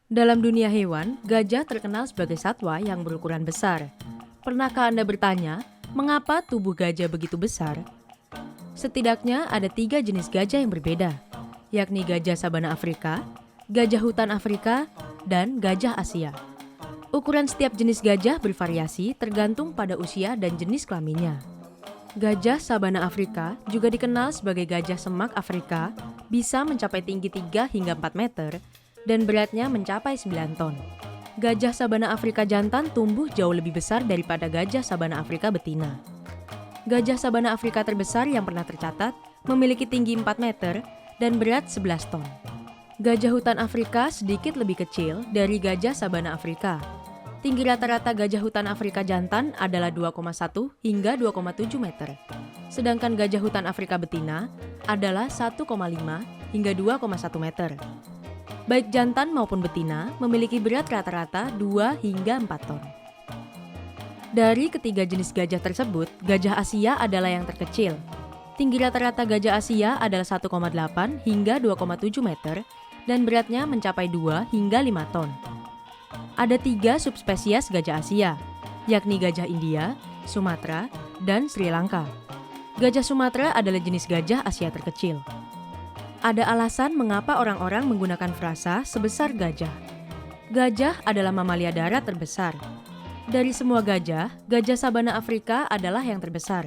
Dalam dunia hewan, gajah terkenal sebagai satwa yang berukuran besar. Pernahkah Anda bertanya, mengapa tubuh gajah begitu besar? Setidaknya ada 3 jenis gajah yang berbeda, yakni gajah sabana Afrika, gajah hutan Afrika, dan gajah Asia. Ukuran setiap jenis gajah bervariasi tergantung pada usia dan jenis kelaminnya. Gajah sabana Afrika juga dikenal sebagai gajah semak Afrika, bisa mencapai tinggi 3 hingga 4 meter, dan beratnya mencapai 9 ton. Gajah sabana Afrika jantan tumbuh jauh lebih besar daripada gajah sabana Afrika betina. Gajah sabana Afrika terbesar yang pernah tercatat memiliki tinggi 4 meter dan berat 11 ton. Gajah hutan Afrika sedikit lebih kecil dari gajah sabana Afrika. Tinggi rata-rata gajah hutan Afrika jantan adalah 2,1 hingga 2,7 meter. Sedangkan gajah hutan Afrika betina adalah 1,5 hingga 2,1 meter. Baik jantan maupun betina memiliki berat rata-rata 2 hingga 4 ton. Dari ketiga jenis gajah tersebut, gajah Asia adalah yang terkecil. Tinggi rata-rata gajah Asia adalah 1,8 hingga 2,7 meter dan beratnya mencapai 2 hingga 5 ton. Ada 3 subspesies gajah Asia, yakni gajah India, Sumatera, dan Sri Lanka. Gajah Sumatera adalah jenis gajah Asia terkecil. Ada alasan mengapa orang-orang menggunakan frasa sebesar gajah. Gajah adalah mamalia darat terbesar. Dari semua gajah, gajah sabana Afrika adalah yang terbesar.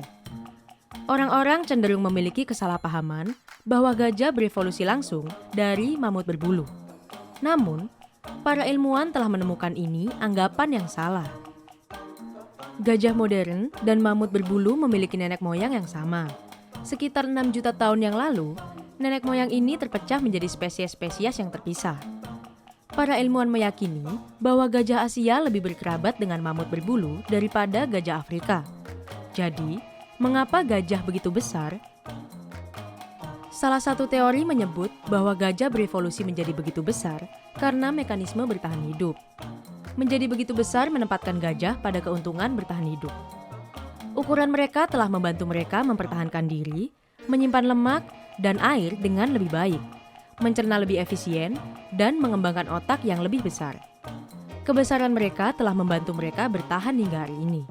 Orang-orang cenderung memiliki kesalahpahaman bahwa gajah berevolusi langsung dari mamut berbulu. Namun, para ilmuwan telah menemukan ini anggapan yang salah. Gajah modern dan mamut berbulu memiliki nenek moyang yang sama. Sekitar 6 juta tahun yang lalu, nenek moyang ini terpecah menjadi spesies-spesies yang terpisah. Para ilmuwan meyakini bahwa gajah Asia lebih berkerabat dengan mamut berbulu daripada gajah Afrika. Jadi, mengapa gajah begitu besar? Salah satu teori menyebut bahwa gajah berevolusi menjadi begitu besar karena mekanisme bertahan hidup. Menjadi begitu besar menempatkan gajah pada keuntungan bertahan hidup. Ukuran mereka telah membantu mereka mempertahankan diri, menyimpan lemak, dan air dengan lebih baik, mencerna lebih efisien, dan mengembangkan otak yang lebih besar. Kebesaran mereka telah membantu mereka bertahan hingga hari ini.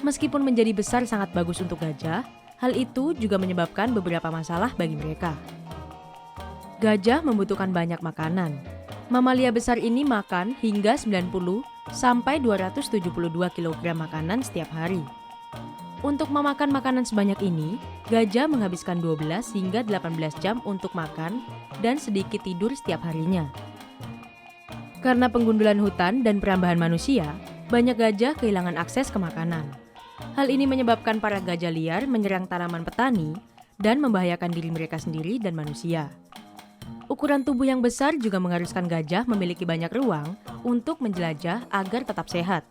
Meskipun menjadi besar sangat bagus untuk gajah, hal itu juga menyebabkan beberapa masalah bagi mereka. Gajah membutuhkan banyak makanan. Mamalia besar ini makan hingga 90 sampai 272 kg makanan setiap hari. Untuk memakan makanan sebanyak ini, gajah menghabiskan 12 hingga 18 jam untuk makan dan sedikit tidur setiap harinya. Karena penggundulan hutan dan perambahan manusia, banyak gajah kehilangan akses ke makanan. Hal ini menyebabkan para gajah liar menyerang tanaman petani dan membahayakan diri mereka sendiri dan manusia. Ukuran tubuh yang besar juga mengharuskan gajah memiliki banyak ruang untuk menjelajah agar tetap sehat.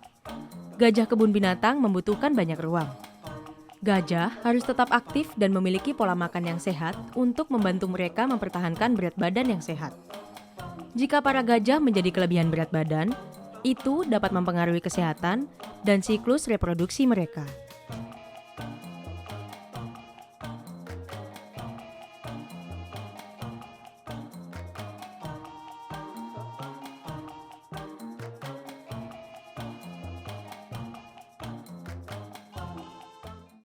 Gajah kebun binatang membutuhkan banyak ruang. Gajah harus tetap aktif dan memiliki pola makan yang sehat untuk membantu mereka mempertahankan berat badan yang sehat. Jika para gajah menjadi kelebihan berat badan, itu dapat mempengaruhi kesehatan dan siklus reproduksi mereka.